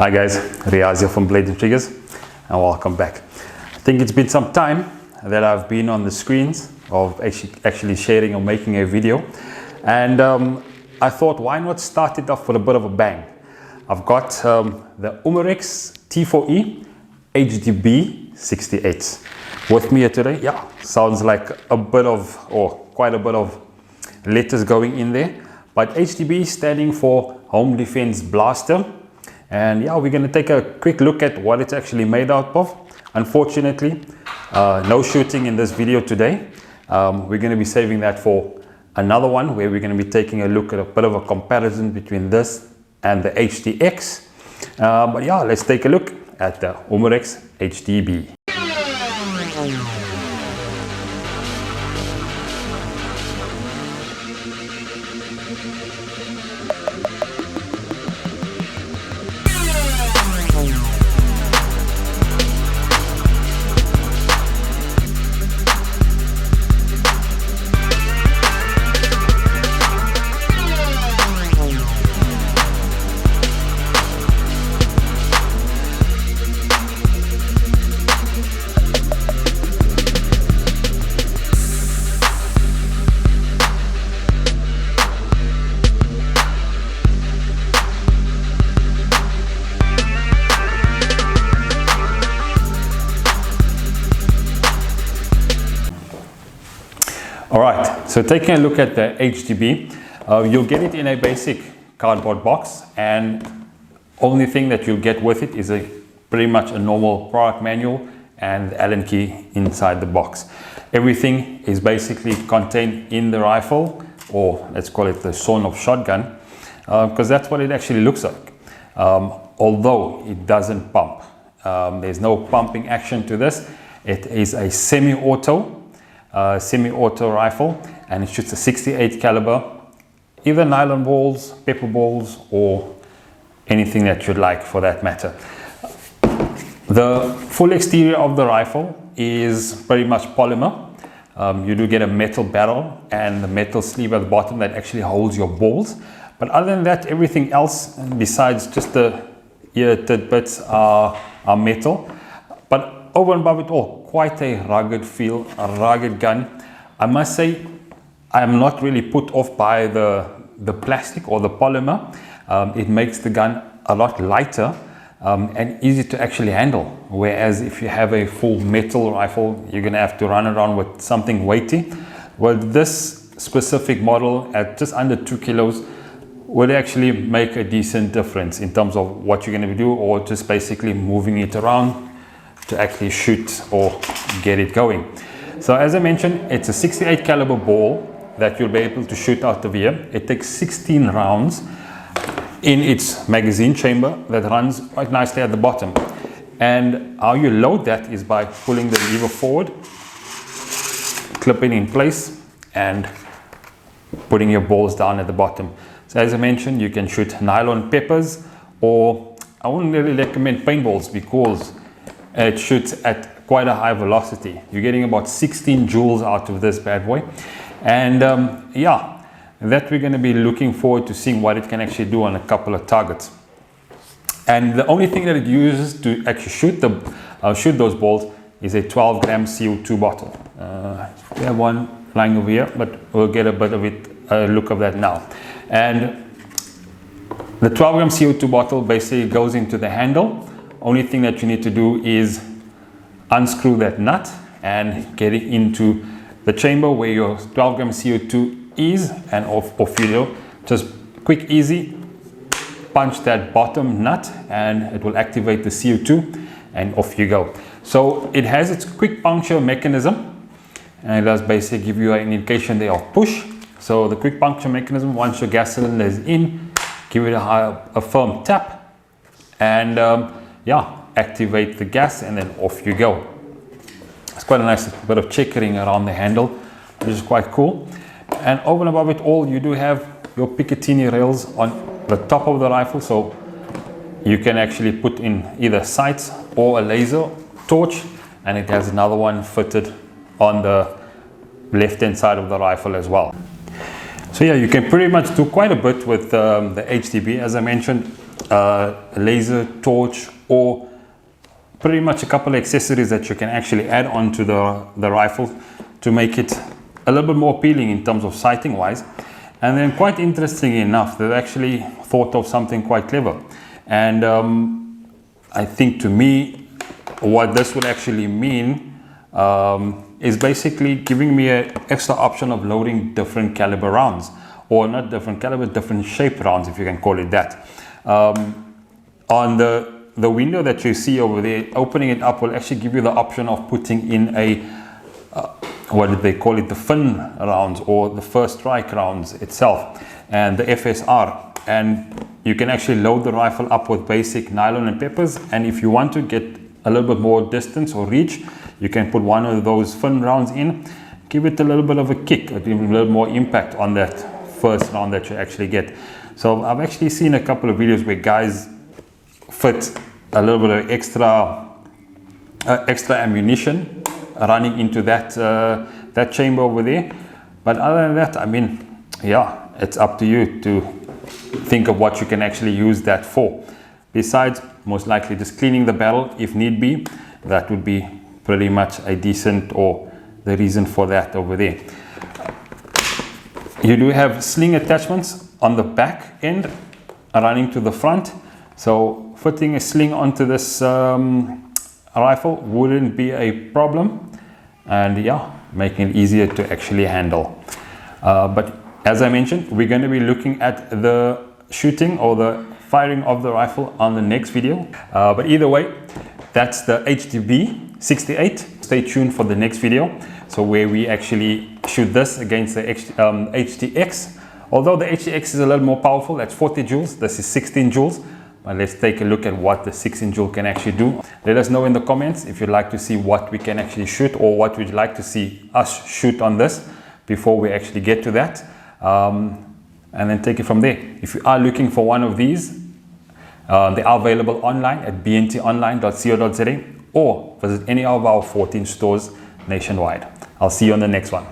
Hi guys, Riaz here from Blades and Triggers, and welcome back. I think it's been some time that I've been on the screens of actually sharing or making a video, and I thought, why not start it off with a bit of a bang. I've got the Umarex T4e HDB 68 with me here today. Yeah, sounds like a bit of, or quite a bit of letters going in there, but HDB standing for Home Defense Blaster. And yeah, we're going to take a quick look at what it's actually made out of. Unfortunately, no shooting in this video today. We're going to be saving that for another one where we're going to be taking a look at a bit of a comparison between this and the HDX. But yeah, let's take a look at the Umarex HDB. Alright, so taking a look at the HDB, you'll get it in a basic cardboard box, and only thing that you'll get with it is pretty much a normal product manual and the Allen key inside the box. Everything is basically contained in the rifle, or let's call it the sawn-off shotgun, because that's what it actually looks like. Although it doesn't pump. There's no pumping action to this. It is a semi-auto rifle, and it shoots a 68 caliber, either nylon balls, pepper balls, or anything that you'd like for that matter. The full exterior of the rifle is pretty much polymer. You do get a metal barrel and the metal sleeve at the bottom that actually holds your balls, but other than that, everything else besides just the ear tidbits are metal. But over and above it all, quite a rugged feel, a rugged gun. I must say, I'm not really put off by the plastic or the polymer. It makes the gun a lot lighter and easy to actually handle. Whereas if you have a full metal rifle, you're gonna have to run around with something weighty. Well, this specific model at just under 2 kilos would actually make a decent difference in terms of what you're gonna do, or just basically moving it around to actually shoot or get it going. So as I mentioned, it's a 68 caliber ball that you'll be able to shoot out of here. It takes 16 rounds in its magazine chamber that runs quite nicely at the bottom. And how you load that is by pulling the lever forward, clipping in place, and putting your balls down at the bottom. So as I mentioned, you can shoot nylon peppers, or I wouldn't really recommend paintballs because it shoots at quite a high velocity. You're getting about 16 joules out of this bad boy. And yeah, that we're going to be looking forward to seeing what it can actually do on a couple of targets. And the only thing that it uses to actually shoot those balls is a 12 gram CO2 bottle. We have one lying over here, but we'll get a bit of a look of that now. And the 12 gram CO2 bottle basically goes into the handle. Only thing that you need to do is unscrew that nut and get it into the chamber where your 12 gram CO2 is, and off you go. Just quick, easy, punch that bottom nut and it will activate the CO2 and off you go. So it has its quick puncture mechanism, and it does basically give you an indication there of push. So the quick puncture mechanism, once your gas cylinder is in, give it a firm tap, and yeah, activate the gas, and then off you go. It's quite a nice bit of checkering around the handle, which is quite cool. And over and above it all, you do have your Picatinny rails on the top of the rifle, so you can actually put in either sights or a laser torch, and it has another one fitted on the left hand side of the rifle as well. So yeah, you can pretty much do quite a bit with the HDB. As I mentioned, laser, torch, or pretty much a couple of accessories that you can actually add onto the rifle to make it a little bit more appealing in terms of sighting wise. And then, quite interestingly enough, they've actually thought of something quite clever. And I think, to me, what this will actually mean is basically giving me an extra option of loading different caliber rounds, or not different caliber, different shape rounds, if you can call it that. On the window that you see over there, opening it up will actually give you the option of putting in a what did they call it, the fin rounds, or the first strike rounds itself, and the FSR. And you can actually load the rifle up with basic nylon and peppers, and if you want to get a little bit more distance or reach, you can put one of those fin rounds in, give it a little bit of a kick, give it a little more impact on that first round that you actually get. So I've actually seen a couple of videos where guys fit a little bit of extra ammunition running into that chamber over there. But other than that, I mean, yeah, it's up to you to think of what you can actually use that for. Besides, most likely just cleaning the barrel if need be. That would be pretty much a decent, or the reason for that over there. You do have sling attachments on the back end running to the front, so fitting a sling onto this rifle wouldn't be a problem, and yeah, making it easier to actually handle. But as I mentioned, we're going to be looking at the shooting or the firing of the rifle on the next video. But either way, that's the HDB 68. Stay tuned for the next video, so where we actually shoot this against the HDX. Although the HDX is a little more powerful, that's 40 joules, this is 16 joules. But let's take a look at what the 16 joule can actually do. Let us know in the comments if you'd like to see what we can actually shoot, or what would you like to see us shoot on this before we actually get to that. And then take it from there. If you are looking for one of these, they are available online at bntonline.co.za, or visit any of our 14 stores nationwide. I'll see you on the next one.